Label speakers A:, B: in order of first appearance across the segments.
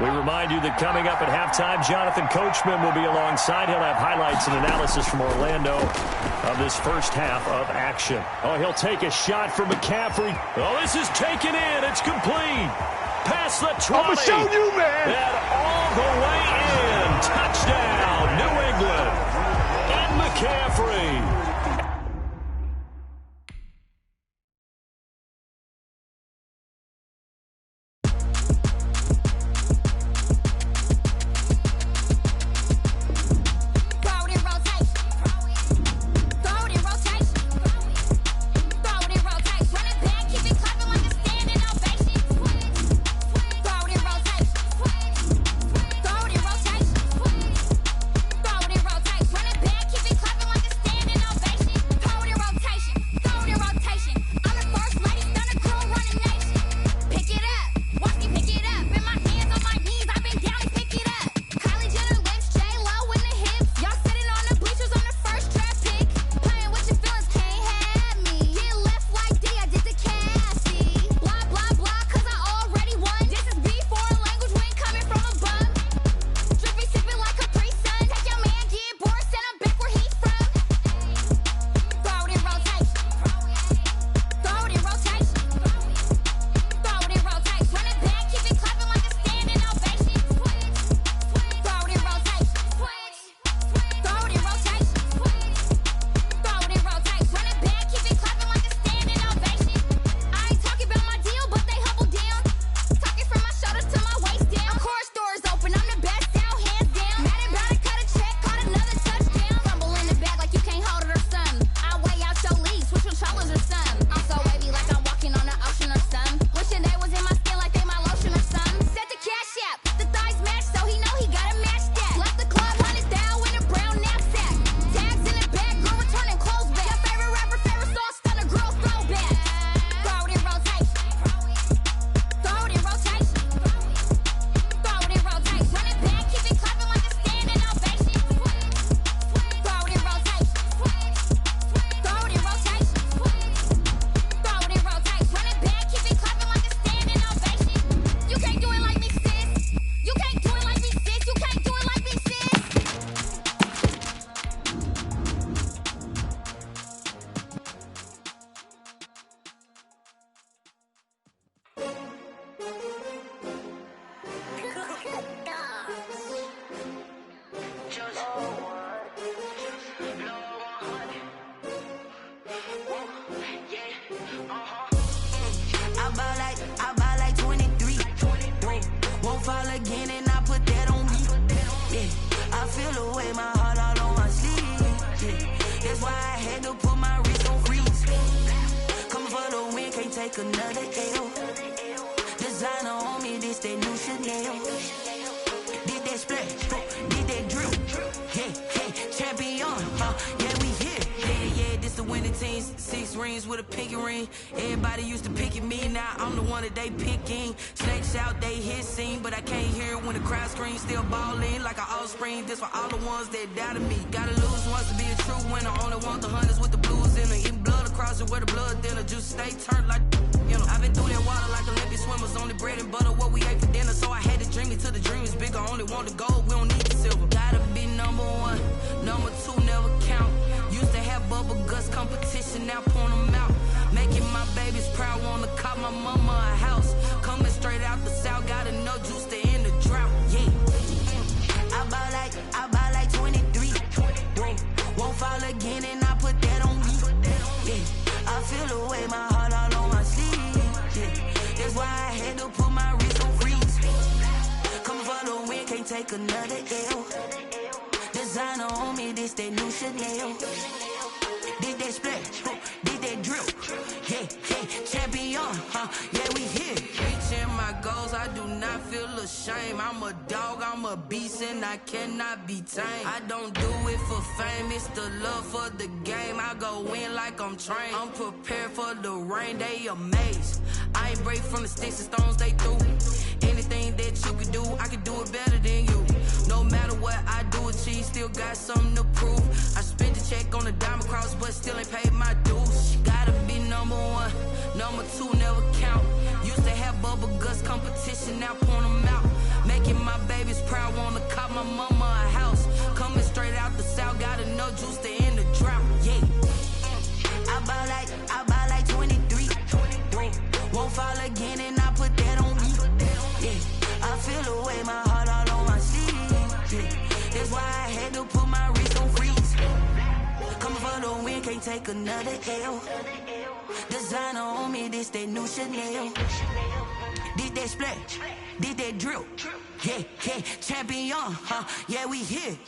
A: We remind you that coming up at halftime, Jonathan Coachman will be alongside. He'll have highlights and analysis from Orlando of this first half of action. Oh, he'll take a shot for McCaffrey. Oh, this is taken in. It's complete. Past the 20.
B: I'm going to show you, man.
A: And all the way in. Touchdown, New England. And McCaffrey.
C: I cannot be tamed. I don't do it for fame, it's the love for the game. I go in like I'm trained. I'm prepared for the rain, they amazed. I ain't break from the sticks and stones they threw. Anything that you can do, I can do it better than you. No matter what I do, achieve, still got something to prove. I spent the check on the diamond cross, but still ain't paid my dues. Gotta be number one, number two never count. Used to have bubble guts competition, now point them out. Making take another L. Designer on me, this that new Chanel. Did that splash, did that drill. Yeah, yeah, champion, huh? Yeah, we here.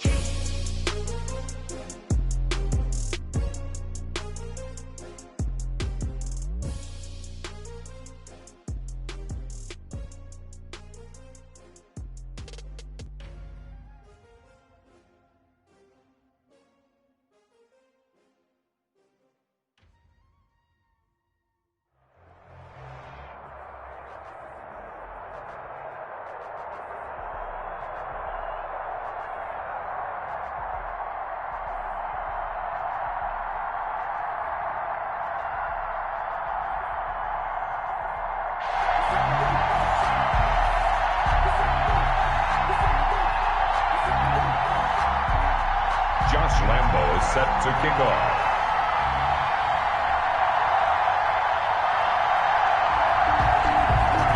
B: Lambo is set to kick off.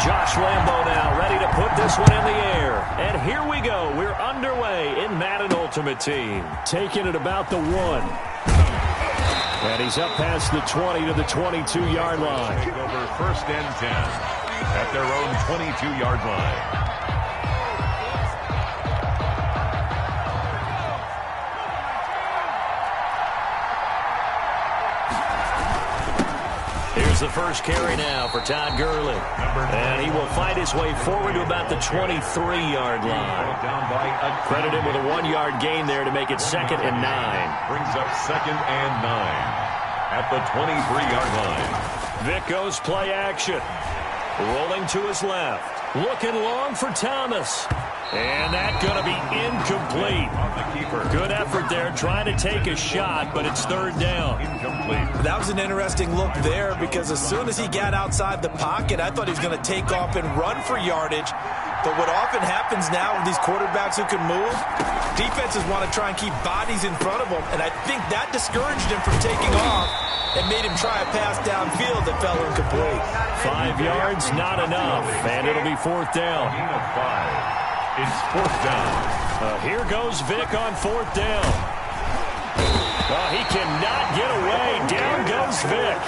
A: Josh Lambo now ready to put this one in the air. And here we go. We're underway in Madden Ultimate Team. Taking it about the 1. And he's up past the 20 to the 22-yard line.
B: Take over 1st and 10 at their own 22-yard line.
A: Here's the first carry now for Todd Gurley. And he will fight his way forward to about the 23-yard line. Credit him with a 1-yard gain there to make it 2nd and 9.
B: Brings up 2nd and 9 at the 23-yard line.
A: Vic goes play action. Rolling to his left. Looking long for Thomas. And that's going to be incomplete. Good effort there, trying to take a shot, but it's 3rd down.
B: Incomplete.
D: That was an interesting look there because as soon as he got outside the pocket, I thought he was going to take off and run for yardage. But what often happens now with these quarterbacks who can move, defenses want to try and keep bodies in front of them, and I think that discouraged him from taking off and made him try a pass downfield that fell incomplete.
A: 5 yards, not enough, and it'll be 4th down.
B: Gain of 5. It's 4th down.
A: Here goes Vic on 4th down. He cannot get away. Down goes Vic.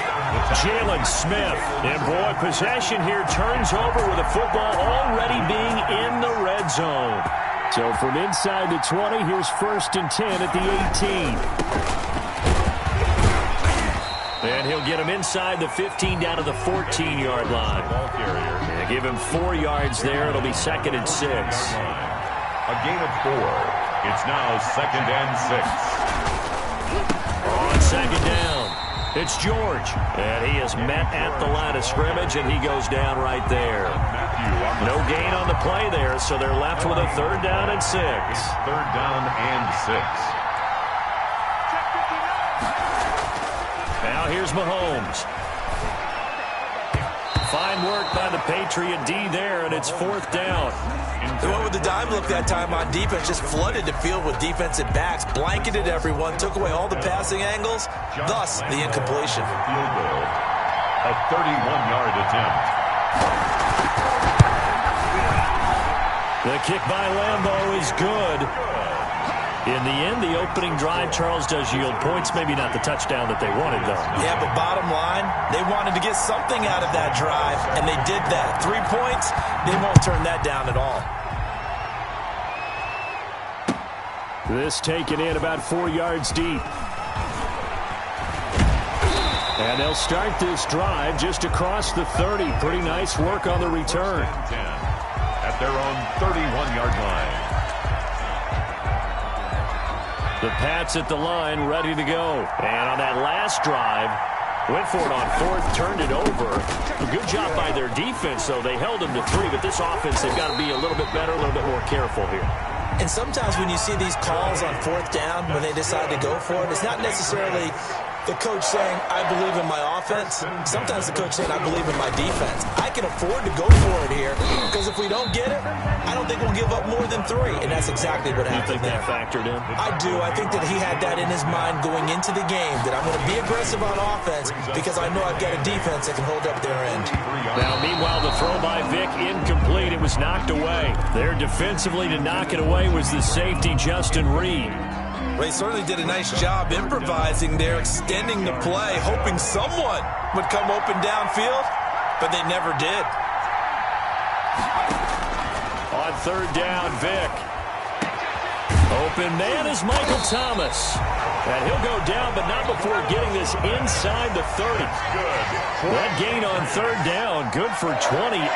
A: Jalen Smith. And boy, possession here turns over with the football already being in the red zone. So from inside the 20, here's 1st and 10 at the 18. And he'll get him inside the 15 down to the 14-yard line.
B: Ball carrier.
A: And give him 4 yards there. It'll be 2nd and 6.
B: A gain of 4. It's now 2nd and 6.
A: On 2nd down, it's George. And he is met at the line of scrimmage, and he goes down right there. No gain on the play there, so they're left with a 3rd down and 6.
B: 3rd down and 6.
A: Now here's Mahomes. Fine work by the Patriot D there, and it's 4th down.
D: They went with the dime look that time on defense, just flooded the field with defensive backs, blanketed everyone, took away all the passing angles, thus the incompletion.
B: Field goal. A 31-yard attempt.
A: The kick by Lambo is good. In the end, the opening drive, Charles, does yield points. Maybe not the touchdown that they wanted, though.
D: Yeah, but bottom line, they wanted to get something out of that drive, and they did that. 3 points, they won't turn that down at all.
A: This taken in about 4 yards deep. And they'll start this drive just across the 30. Pretty nice work on the return.
B: 10 at their own 31-yard line.
A: The Pats at the line, ready to go. And on that last drive, went for it on 4th, turned it over. A good job by their defense, though. They held them to 3, but this offense, they've got to be a little bit better, a little bit more careful here.
D: And sometimes when you see these calls on 4th down, when they decide to go for it, it's not necessarily the coach saying, I believe in my offense. Sometimes the coach saying, I believe in my defense. I can afford to go for it here because if we don't get it, I don't think we'll give up more than 3. And that's exactly what happened there.
A: You think that factored in?
D: I do. I think that he had that in his mind going into the game, that I'm going to be aggressive on offense because I know I've got a defense that can hold up their end.
A: Now, meanwhile, the throw by Vic incomplete. It was knocked away. There defensively to knock it away was the safety, Justin Reed.
D: Well, he certainly did a nice job improvising there, extending the play, hoping someone would come open downfield, but they never did.
A: On third down, Vic. Open man is Michael Thomas. And he'll go down, but not before getting this inside the 30.
B: Good.
A: That gain on third down, good for 28.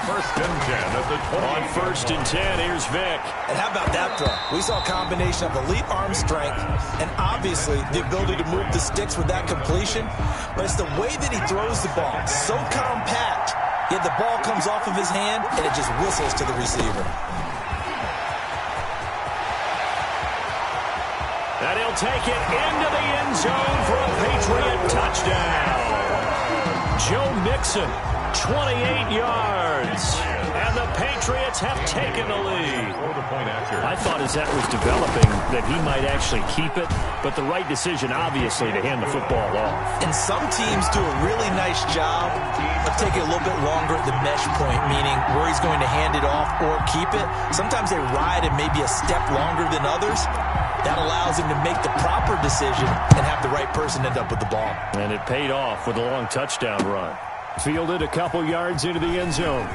B: First and 10 at the 20.
A: On first and 10, here's Vic.
D: And how about that throw? We saw a combination of elite arm strength and obviously the ability to move the sticks with that completion. But it's the way that he throws the ball. So compact, yet the ball comes off of his hand and it just whistles to the receiver.
A: And he'll take it into the end zone for a Patriot touchdown. Joe Mixon, 28 yards. And the Patriots have taken the lead. I thought as that was developing that he might actually keep it, but the right decision, obviously, to hand the football off.
D: And some teams do a really nice job of taking a little bit longer at the mesh point, meaning where he's going to hand it off or keep it. Sometimes they ride it maybe a step longer than others. That allows him to make the proper decision and have the right person end up with the ball.
A: And it paid off with a long touchdown run. Fielded a couple yards into the end zone.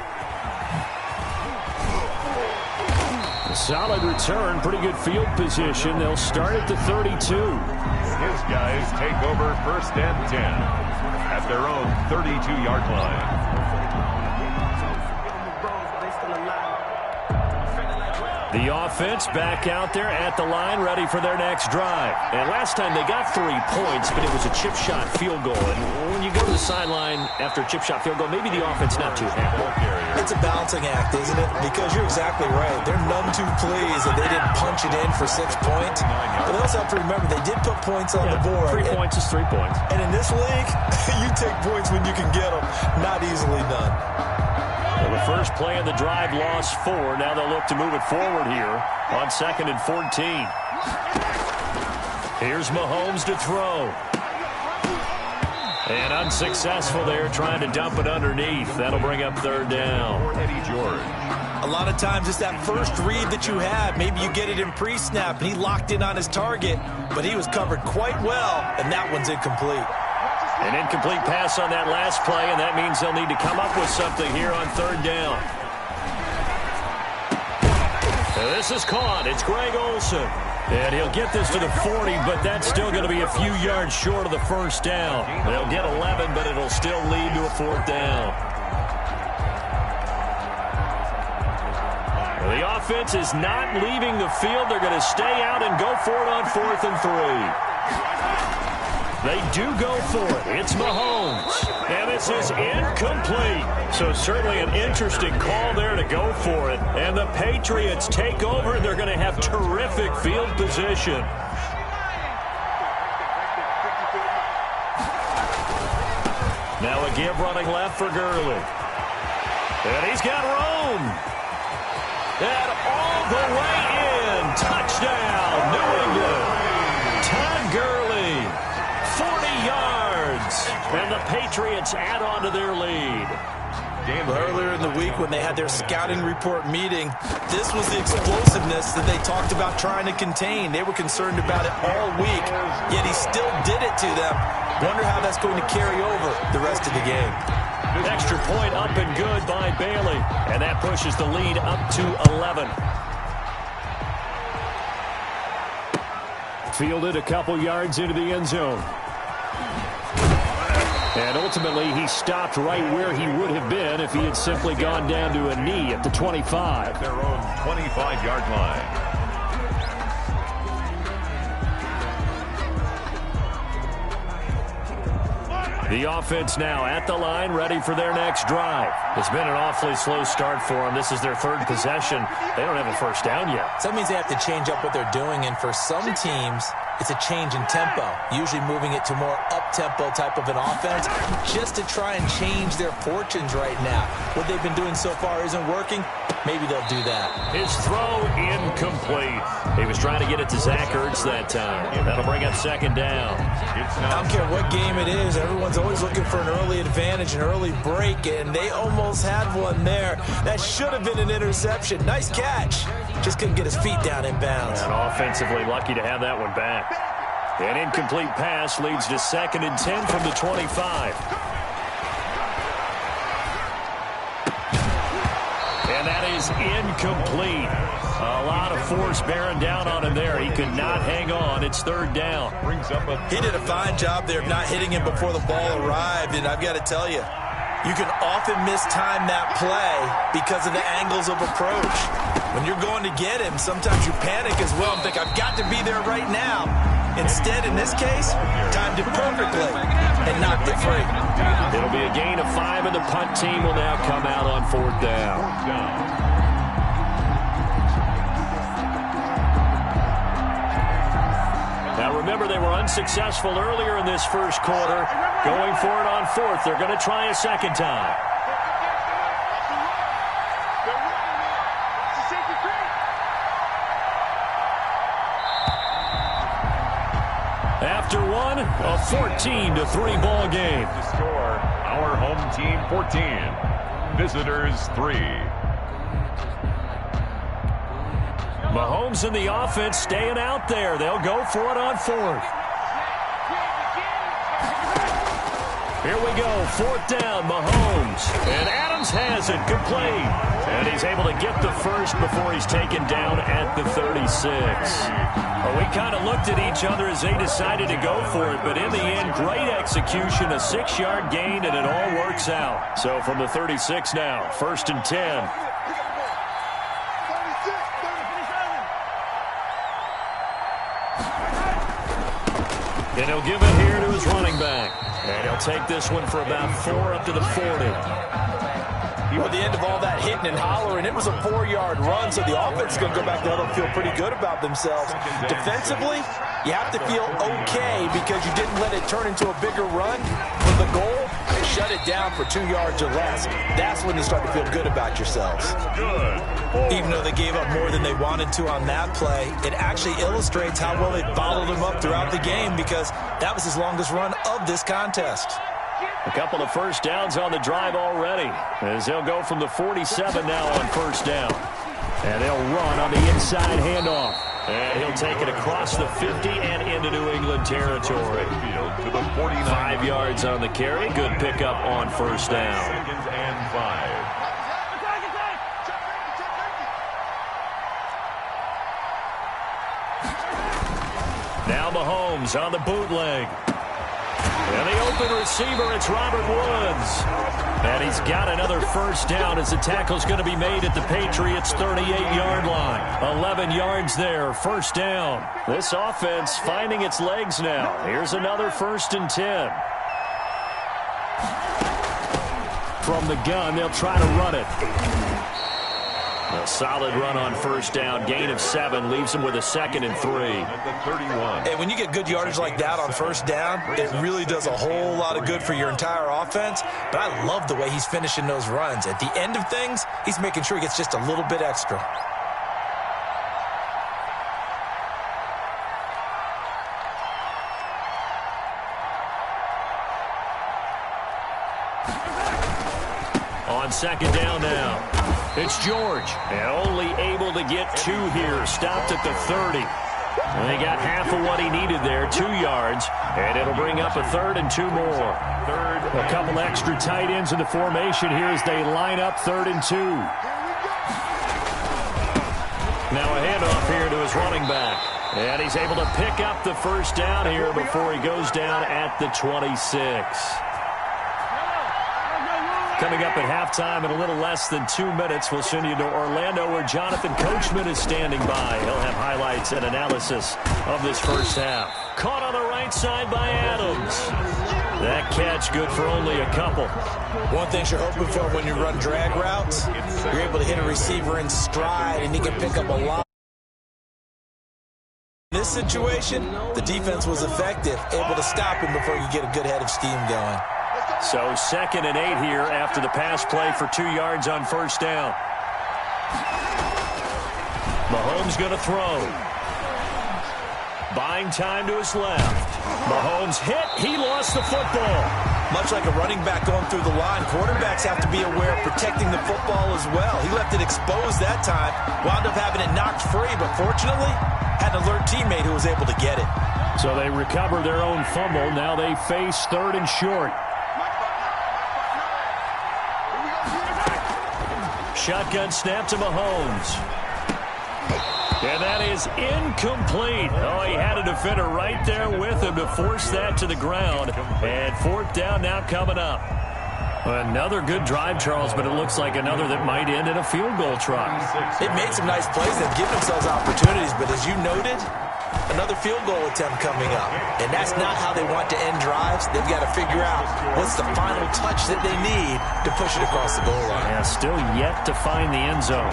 A: A solid return, pretty good field position. They'll start at the 32.
B: His guys take over first and 10 at their own 32-yard line.
A: The offense back out there at the line, ready for their next drive. And last time they got 3 points, but it was a chip shot field goal. And when you go to the sideline after a chip shot field goal, maybe the offense not too happy.
D: It's a balancing act, isn't it? Because you're exactly right. They're none too pleased that they didn't punch it in for 6 points. But they also have to remember they did put points on the board.
A: 3 points is 3 points.
D: And in this league, you take points when you can get them. Not easily done.
A: Well, the first play of the drive lost 4. Now they'll look to move it forward here on 2nd and 14. Here's Mahomes to throw. And unsuccessful there, trying to dump it underneath. That'll bring up third down.
B: Eddie George.
D: A lot of times it's that first read that you have. Maybe you get it in pre-snap, and he locked in on his target, but he was covered quite well, and that one's incomplete.
A: An incomplete pass on that last play, and that means they'll need to come up with something here on third down. This is caught. It's Greg Olsen. And he'll get this to the 40, but that's still going to be a few yards short of the first down. They'll get 11, but it'll still lead to a 4th down. The offense is not leaving the field. They're going to stay out and go for it on 4th and 3. They do go for it. It's Mahomes. And this is incomplete. So certainly an interesting call there to go for it. And the Patriots take over, and they're going to have terrific field position. Now a give running left for Gurley. And he's got room. And all the way in. Touchdown, New England. Todd Gurley. 40 yards, and the Patriots add on to their lead.
D: Earlier in the week when they had their scouting report meeting, this was the explosiveness that they talked about trying to contain. They were concerned about it all week, yet he still did it to them. Wonder how that's going to carry over the rest of the game.
A: Extra point up and good by Bailey, and that pushes the lead up to 11. Fielded a couple yards into the end zone. And ultimately, he stopped right where he would have been if he had simply gone down to a knee at the 25.
B: Their own 25-yard line.
A: The offense now at the line, ready for their next drive. It's been an awfully slow start for them. This is their 3rd possession. They don't have a first down yet.
D: So that means they have to change up what they're doing, and for some teams, it's a change in tempo, usually moving it to more up-tempo type of an offense, just to try and change their fortunes right now. What they've been doing so far isn't working. Maybe they'll do that.
A: His throw incomplete. He was trying to get it to Zach Ertz that time. That'll bring up 2nd down.
D: I don't care what game it is. Everyone's always looking for an early advantage, an early break, and they almost had one there. That should have been an interception. Nice catch. Just couldn't get his feet down in bounds.
A: And offensively lucky to have that one back. An incomplete pass leads to 2nd and 10 from the 25. And that is incomplete. A lot of force bearing down on him there. He could not hang on. It's 3rd down.
D: He did a fine job there of not hitting him before the ball arrived. And I've got to tell you, you can often mistime that play because of the angles of approach. When you're going to get him, sometimes you panic as well and think, I've got to be there right now. Instead, in this case, timed it perfectly and knocked it free.
A: It'll be a gain of 5, and the punt team will now come out on 4th down. Now, remember, they were unsuccessful earlier in this first quarter. Going for it on 4th. They're going to try a second time. After one, a 14-3 ball game.
B: The score, our home team 14, visitors 3.
A: Mahomes and the offense staying out there. They'll go for it on 4th. Here we go, 4th down, Mahomes. And Adams has it, complete. And he's able to get the first before he's taken down at the 36. Well, we kind of looked at each other as they decided to go for it, but in the end, great execution, a 6-yard gain, and it all works out. So from the 36 now, 1st and 10. And he'll give it here to his running back. And he'll take this one for about 4 up to the 40.
D: At the end of all that hitting and hollering, it was a 4-yard run, so the offense is going to go back there and feel pretty good about themselves. Defensively, you have to feel okay because you didn't let it turn into a bigger run. For the goal, shut it down for 2 yards or less. That's when you start to feel good about yourselves. Even though they gave up more than they wanted to on that play, it actually illustrates how well they followed him up throughout the game because that was his longest run of this contest.
A: A couple of first downs on the drive already as they'll go from the 47 now on 1st down. And they'll run on the inside handoff. And he'll take it across the 50 and into New England territory.
B: To the 49.
A: 5 yards on the carry. Good pickup on 1st down.
B: 2nd and 5.
A: Now Mahomes on the bootleg. And the open receiver, it's Robert Woods. And he's got another 1st down as the tackle's going to be made at the Patriots' 38-yard line. 11 yards there, 1st down. This offense finding its legs now. Here's another 1st and 10. From the gun, they'll try to run it. A solid run on 1st down. Gain of 7 leaves him with a 2nd and 3.
B: At the 31.
D: And when you get good yardage like that on 1st down, it really does a whole lot of good for your entire offense. But I love the way he's finishing those runs. At the end of things, he's making sure he gets just a little bit extra.
A: On 2nd down now. It's George, and only able to get 2 here. Stopped at the 30. And they got half of what he needed there, 2 yards, and it'll bring up a 3rd and 2 more. A couple extra tight ends in the formation here as they line up 3rd and 2. Now a handoff here to his running back. And he's able to pick up the 1st down here before he goes down at the 26. Coming up at halftime in a little less than 2 minutes, we'll send you to Orlando where Jonathan Coachman is standing by. He'll have highlights and analysis of this first half. Caught on the right side by Adams. That catch good for only a couple.
D: One thing you're hoping for when you run drag routes, you're able to hit a receiver in stride and he can pick up a lot. In this situation, the defense was effective, able to stop him before you get a good head of steam going.
A: So 2nd and 8 here after the pass play for 2 yards on 1st down. Mahomes going to throw. Buying time to his left. Mahomes hit. He lost the football.
D: Much like a running back going through the line, quarterbacks have to be aware of protecting the football as well. He left it exposed that time, wound up having it knocked free, but fortunately, had an alert teammate who was able to get it.
A: So they recover their own fumble. Now they face 3rd and short. Shotgun snap to Mahomes. And that is incomplete. Oh, he had a defender right there with him to force that to the ground. And 4th down now coming up. Another good drive, Charles, but it looks like another that might end in a field goal try.
D: They've made some nice plays. They've given themselves opportunities, but as you noted, another field goal attempt coming up. And that's not how they want to end drives. They've got to figure out what's the final touch that they need to push it across the goal line.
A: Yeah, still yet to find the end zone.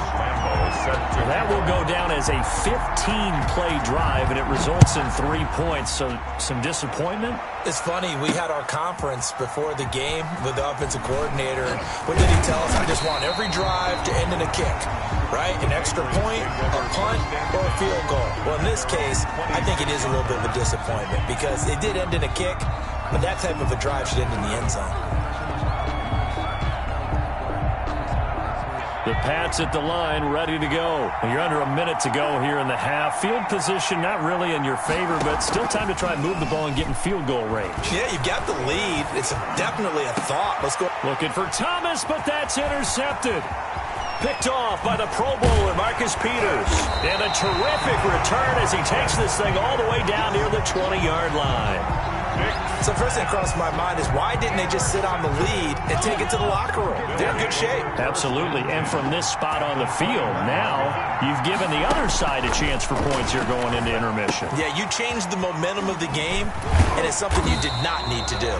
A: That will go down as a 15-play drive, and it results in 3 points. So some disappointment?
D: It's funny, we had our conference before the game with the offensive coordinator. And what did he tell us? I just want every drive to end in a kick, right? An extra point, a punt, or a field goal. Well, in this case, I think it is a little bit of a disappointment because it did end in a kick, but that type of a drive should end in the end zone.
A: The Pats at the line, ready to go. You're under a minute to go here in the half. Field position not really in your favor, but still time to try and move the ball and get in field goal range.
D: Yeah, you've got the lead. It's definitely a thought. Let's go.
A: Looking for Thomas, but that's intercepted. Picked off by the Pro Bowler, Marcus Peters. And a terrific return as he takes this thing all the way down near the 20-yard line.
D: So first thing that crossed my mind is why didn't they just sit on the lead and take it to the locker room? They're in good shape.
A: Absolutely. And from this spot on the field, now you've given the other side a chance for points here going into intermission.
D: Yeah, you changed the momentum of the game, and it's something you did not need to do.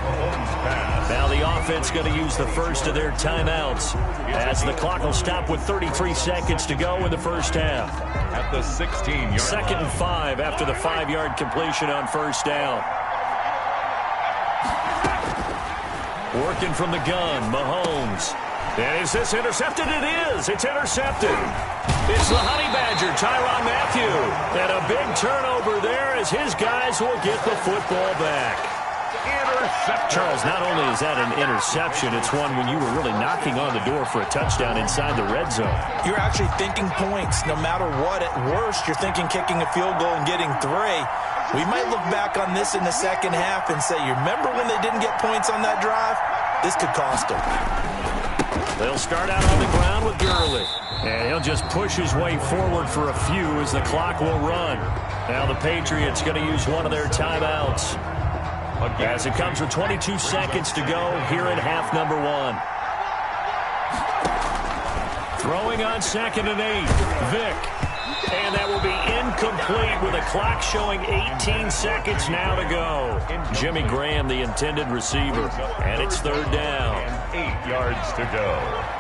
A: Now the offense going to use the first of their timeouts as the clock will stop with 33 seconds to go in the first half.
B: At the 16-yard
A: 2nd and 5 after the 5-yard completion on first down. Working from the gun, Mahomes. And is this intercepted? It is. It's intercepted. It's the Honey Badger, Tyrann Mathieu. And a big turnover there as his guys will get the football back. Charles, not only is that an interception, it's one when you were really knocking on the door for a touchdown inside the red zone.
D: You're actually thinking points. No matter what, at worst, you're thinking kicking a field goal and getting 3. We might look back on this in the second half and say, you remember when they didn't get points on that drive? This could cost them.
A: They'll start out on the ground with Gurley. And he'll just push his way forward for a few as the clock will run. Now the Patriots going to use one of their timeouts. As it comes with 22 seconds to go here in half number 1. Throwing on 2nd and 8. Vick. And that will be incomplete with a clock showing 18 seconds now to go. Jimmy Graham, the intended receiver. And it's 3rd down.
B: 8 yards to go.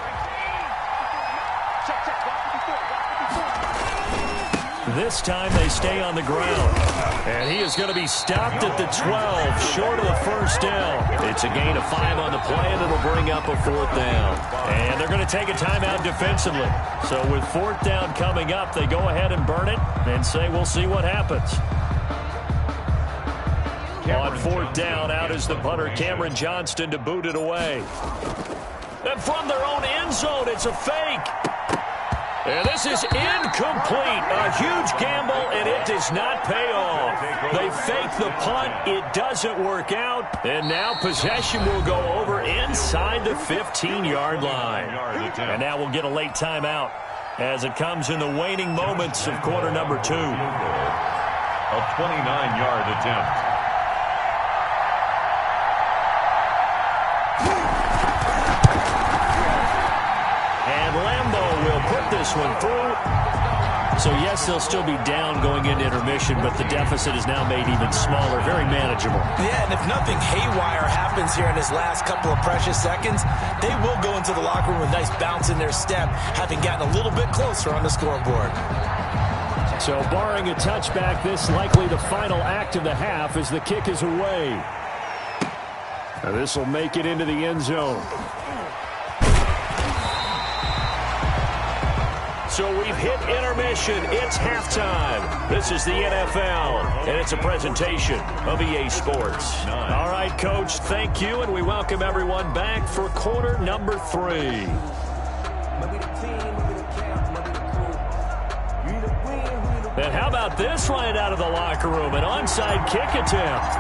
A: This time they stay on the ground. And he is going to be stopped at the 12, short of the first down. It's a gain of 5 on the play, and it'll bring up a 4th down. And they're going to take a timeout defensively. So with 4th down coming up, they go ahead and burn it and say we'll see what happens. On 4th down, out is the punter, Cameron Johnston, to boot it away. And from their own end zone, it's a fake. And this is incomplete. A huge gamble, and it does not pay off. They fake the punt. It doesn't work out. And now possession will go over inside the 15-yard line. And now we'll get a late timeout as it comes in the waning moments of quarter number 2.
B: A 29-yard attempt.
A: This one through. So yes, they'll still be down going into intermission, but the deficit is now made even smaller, very manageable.
D: Yeah, and if nothing haywire happens here in his last couple of precious seconds, they will go into the locker room with a nice bounce in their step, having gotten a little bit closer on the scoreboard.
A: So barring a touchback, this likely the final act of the half as the kick is away. Now this will make it into the end zone. So we've hit intermission. It's halftime. This is the NFL, and it's a presentation of EA Sports. All right, Coach, thank you, and we welcome everyone back for quarter number 3. And how about this right out of the locker room? An onside kick attempt.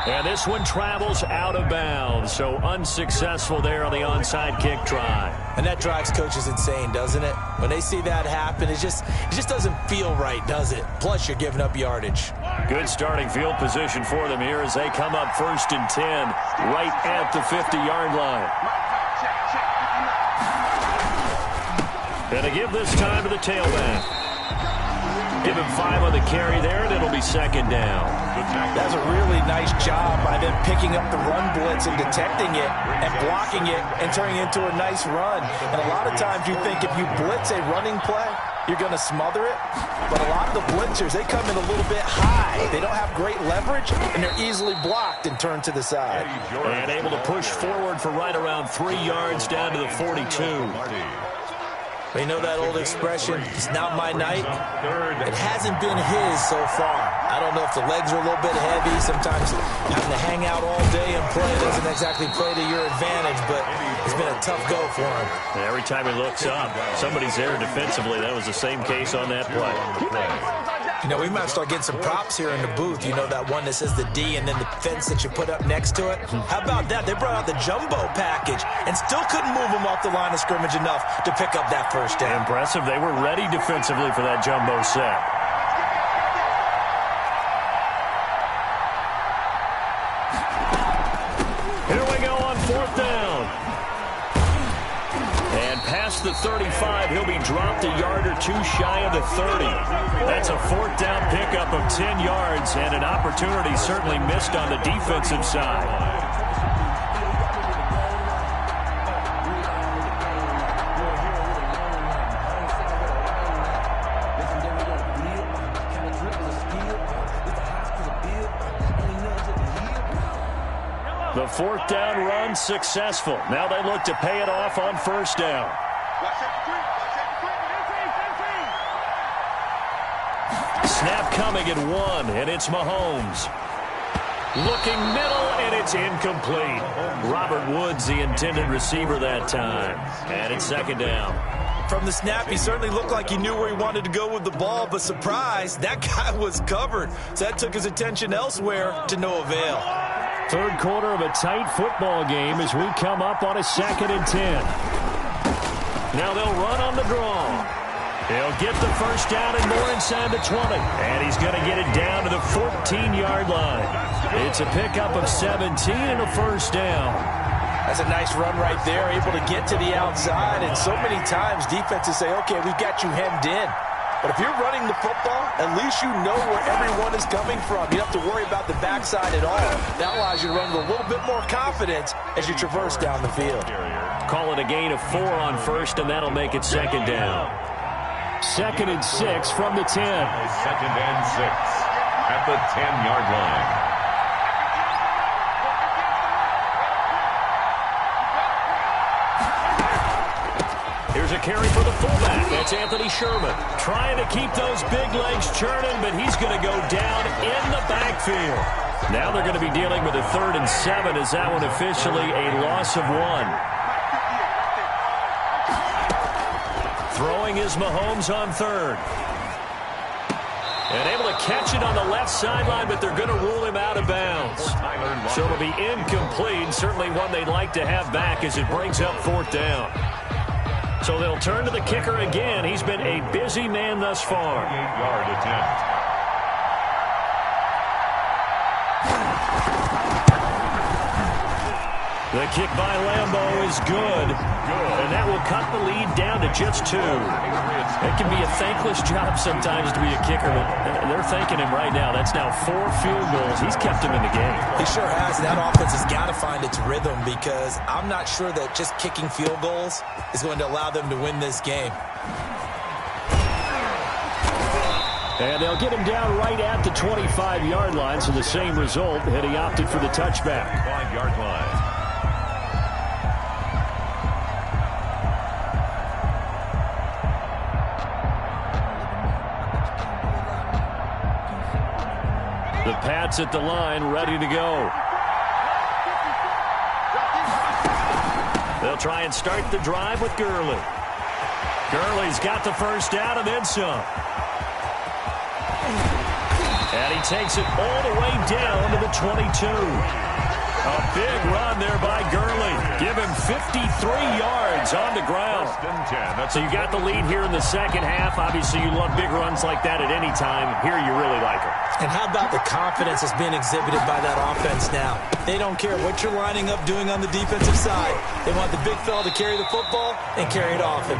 A: And this one travels out of bounds, so unsuccessful there on the onside kick try.
D: And that drives coaches insane, doesn't it? When they see that happen, it just doesn't feel right, does it? Plus, you're giving up yardage.
A: Good starting field position for them here as they come up 1st and 10, right at the 50-yard line. And to give this time to the tailback. Give him 5 on the carry there, and it'll be 2nd down.
D: That's a really nice job by them picking up the run blitz and detecting it and blocking it and turning it into a nice run. And a lot of times you think if you blitz a running play, you're going to smother it. But a lot of the blitzers, they come in a little bit high. They don't have great leverage, and they're easily blocked and turned to the side.
A: And able to push forward for right around 3 yards down to the 42.
D: You know that old expression, it's not my night? It hasn't been his so far. I don't know if the legs are a little bit heavy. Sometimes having to hang out all day and play doesn't exactly play to your advantage, but it's been a tough go for him.
A: And every time he looks up, somebody's there defensively. That was the same case on that play.
D: You know, we might start getting some props here in the booth. You know that one that says the D and then the fence that you put up next to it? How about that? They brought out the jumbo package and still couldn't move them off the line of scrimmage enough to pick up that first down.
A: Impressive. They were ready defensively for that jumbo set. Here we go on 4th down. And past the 35, he'll be dropped a yard or 2 shy of the 30. That's a 4th down pickup of 10 yards and an opportunity certainly missed on the defensive side. The 4th down run successful. Now they look to pay it off on 1st down. Snap coming at 1, and it's Mahomes. Looking middle, and it's incomplete. Robert Woods, the intended receiver that time. And it's 2nd down.
D: From the snap, he certainly looked like he knew where he wanted to go with the ball, but surprise, that guy was covered. So that took his attention elsewhere to no avail.
A: 3rd quarter of a tight football game as we come up on a 2nd and 10. Now they'll run on the draw. He'll get the 1st down and more inside the 20. And he's going to get it down to the 14-yard line. It's a pickup of 17 and a 1st down.
D: That's a nice run right there, able to get to the outside. And so many times defenses say, okay, we've got you hemmed in. But if you're running the football, at least you know where everyone is coming from. You don't have to worry about the backside at all. That allows you to run with a little bit more confidence as you traverse down the field.
A: Call it a gain of 4 on 1st, and that'll make it 2nd down. 2nd and 6 from the 10.
B: 2nd and 6 at the 10-yard line.
A: Here's a carry for the fullback. That's Anthony Sherman. Trying to keep those big legs churning, but he's going to go down in the backfield. Now they're going to be dealing with a 3rd and 7 as that one officially a loss of 1. Throwing is Mahomes on 3rd. And able to catch it on the left sideline, but they're going to rule him out of bounds. So it'll be incomplete. Certainly one they'd like to have back as it brings up 4th down. So they'll turn to the kicker again. He's been a busy man thus far.
B: 8-yard attempt.
A: The kick by Lambeau is good. And that will cut the lead down to just 2. It can be a thankless job sometimes to be a kicker, but they're thanking him right now. That's now 4 field goals. He's kept him in the game.
D: He sure has. That offense has got to find its rhythm because I'm not sure that just kicking field goals is going to allow them to win this game.
A: And they'll get him down right at the 25-yard line, so the same result, and he opted for the touchback.
B: 5-yard line.
A: The Pats at the line, ready to go. They'll try and start the drive with Gurley. Gurley's got the first down and then some. And he takes it all the way down to the 22. A big run there by Gurley. Give him 53 yards on the ground. So you got the lead here in the second half. Obviously, you love big runs like that at any time. Here you really like them.
D: And how about the confidence that's being exhibited by that offense now? They don't care what you're lining up doing on the defensive side. They want the big fella to carry the football and carry it often.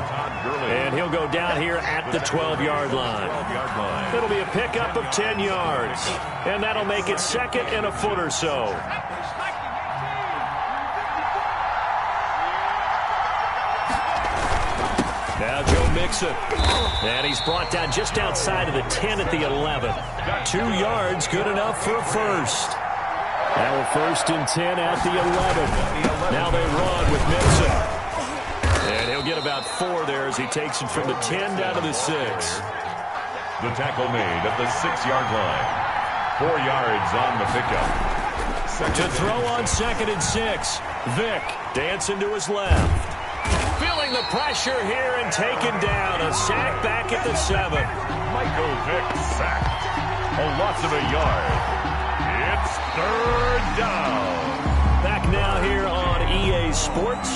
A: And he'll go down here at the 12-yard line. It'll be a pickup of 10 yards. And that'll make it second and a foot or so. Now Joe Mixon. And he's brought down just outside of the 10 at the 11. 2 yards, good enough for a first. Now a 1st and 10 at the 11. Now they run with Mixon. And he'll get about 4 there as he takes it from the 10 down to the 6.
B: The tackle made at the 6-yard line. 4 yards on the pickup.
A: To throw on 2nd and 6. Vick dancing to his left. Feeling the pressure here and taken down. A sack back at the 7.
B: Michael Vick sacked. A loss of a yard. It's 3rd down.
A: Back now here on EA Sports.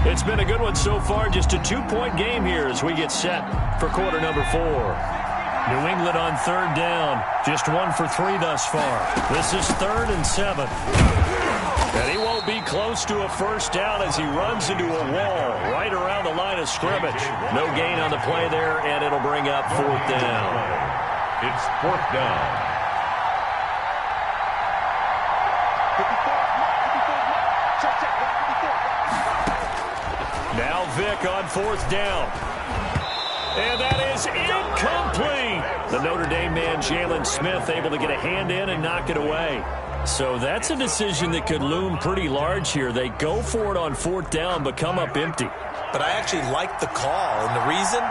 A: It's been a good one so far. Just a 2-point game here as we get set for quarter number 4. New England on 3rd down. Just 1 for 3 thus far. This is 3rd and 7. And he won't be close to a first down as he runs into a wall right around the line of scrimmage. No gain on the play there, and it'll bring up 4th down.
B: It's 4th down.
A: Now Vick on 4th down. And that is incomplete. The Notre Dame man, Jalen Smith, able to get a hand in and knock it away. So that's a decision that could loom pretty large here. They go for it on 4th down, but come up empty.
D: But I actually like the call, and the reason?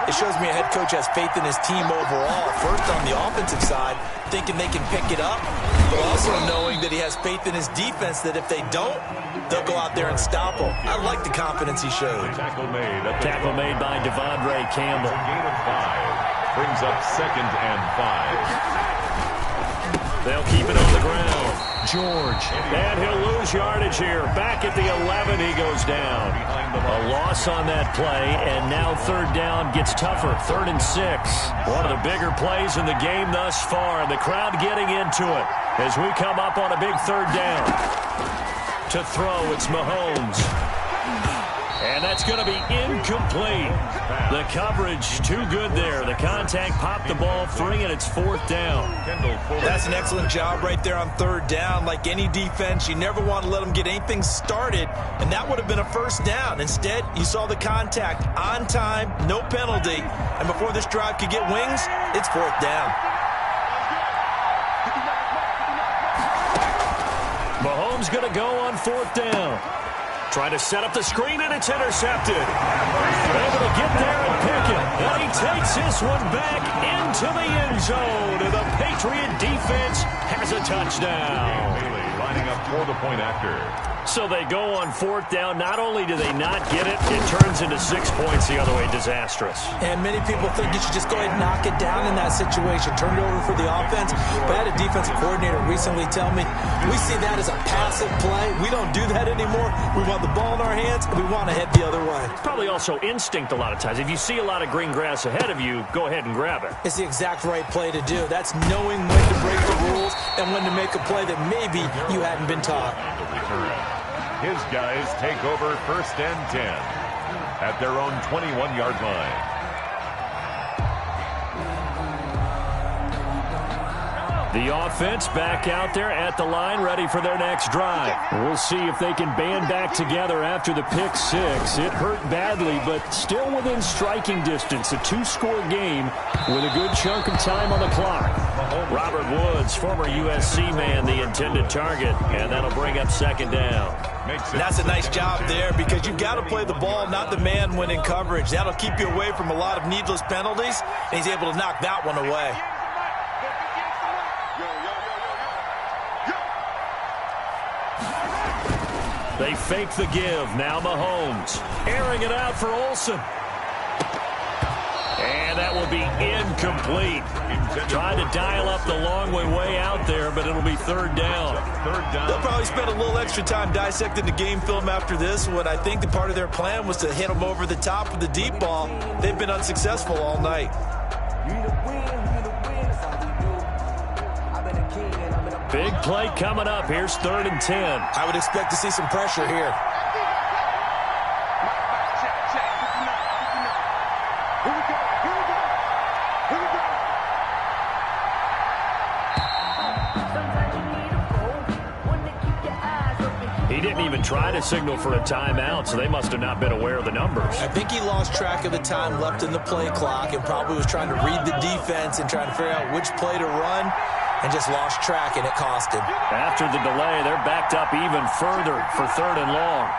D: It shows me a head coach has faith in his team overall. First on the offensive side, thinking they can pick it up, but also knowing that he has faith in his defense that if they don't, they'll go out there and stop them. I like the confidence he showed.
B: Tackle
A: made by Devondre Campbell.
B: A gain of 5. Brings up 2nd and 5.
A: They'll keep it on the ground. George. And he'll lose yardage here. Back at the 11, he goes down. A loss on that play, and now 3rd down gets tougher. 3rd and 6. One of the bigger plays in the game thus far, and the crowd getting into it as we come up on a big 3rd down. To throw, it's Mahomes. And that's going to be incomplete. The coverage too good there. The contact popped the ball free, and it's 4th down.
D: That's an excellent job right there on 3rd down. Like any defense, you never want to let them get anything started, and that would have been a first down. Instead, you saw the contact on time, no penalty, and before this drive could get wings, it's 4th down.
A: Mahomes going to go on 4th down. Trying to set up the screen, and it's intercepted. Able to get there and pick it. And he takes this one back into the end zone. And the Patriot defense has a touchdown.
B: Bailey lining up for the point after.
A: So they go on 4th down. Not only do they not get it, it turns into 6 points the other way. Disastrous.
D: And many people think you should just go ahead and knock it down in that situation. Turn it over for the offense. But I had a defensive coordinator recently tell me, we see that as a passive play. We don't do that anymore. We want the ball in our hands, and we want to head the other way.
A: Probably also instinct a lot of times. If you see a lot of green grass ahead of you, go ahead and grab it.
D: It's the exact right play to do. That's knowing when to break the rules and when to make a play that maybe you hadn't been taught.
B: His guys take over 1st and 10 at their own 21-yard line.
A: The offense back out there at the line, ready for their next drive. We'll see if they can band back together after the pick 6. It hurt badly, but still within striking distance. A 2-score game with a good chunk of time on the clock. Robert Woods, former USC man, the intended target, and that'll bring up 2nd down.
D: That's a nice job there because you've got to play the ball, not the man when in coverage. That'll keep you away from a lot of needless penalties, and he's able to knock that one away.
A: They fake the give. Now Mahomes airing it out for Olsen. And that will be incomplete. Trying to dial up the long way out there, but it'll be third down.
D: They'll probably spend a little extra time dissecting the game film after this one. I think the part of their plan was to hit them over the top with the deep ball. They've been unsuccessful all night.
A: Big play coming up. Here's 3rd and 10.
D: I would expect to see some pressure here.
A: He didn't even try to signal for a timeout, so they must have not been aware of the numbers.
D: I think he lost track of the time left in the play clock and probably was trying to read the defense and trying to figure out which play to run, and just lost track, and it cost him.
A: After the delay, they're backed up even further for 3rd and long.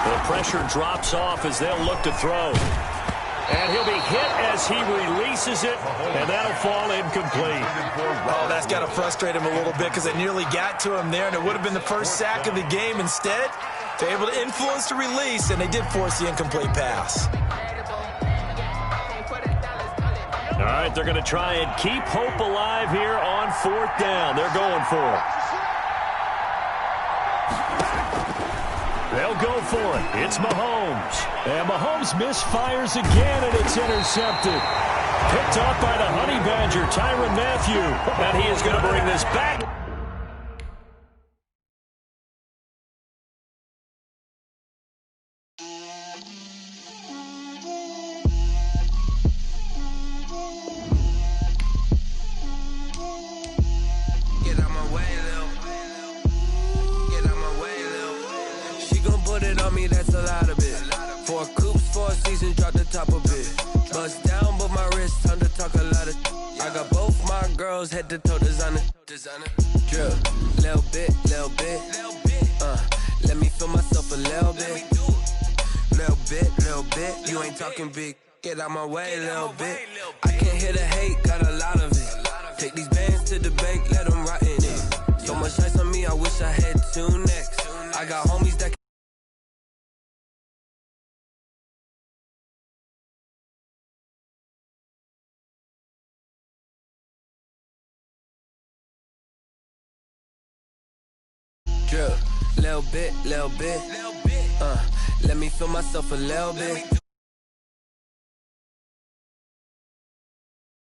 A: The pressure drops off as they'll look to throw. And he'll be hit as he releases it, and that'll fall incomplete.
D: Oh, that's got to frustrate him a little bit because they nearly got to him there, and it would have been the first sack of the game. Instead, they're able to influence the release, and they did force the incomplete pass.
A: All right, they're going to try and keep hope alive here on 4th down. They're going for it. They'll go for it. It's Mahomes. And Mahomes misfires again, and it's intercepted. Picked off by the Honey Badger, Tyrann Mathieu. And he is going to bring this back.
C: That's a lot of it. 4 coops, 4 seasons, drop the top of it. Bust down, but my wrist, time to talk a lot of. I got both my girls head to toe designer. Drill, little bit. Let me feel myself a little bit. Little bit. You ain't talking big. Get out my way, little bit. I can't hear the hate, got a lot of it. Take these bands to the bank, let them rot in it. So much ice on me, I wish I had 2 necks. I got homies that. Drill, little bit. Let me feel myself a little bit.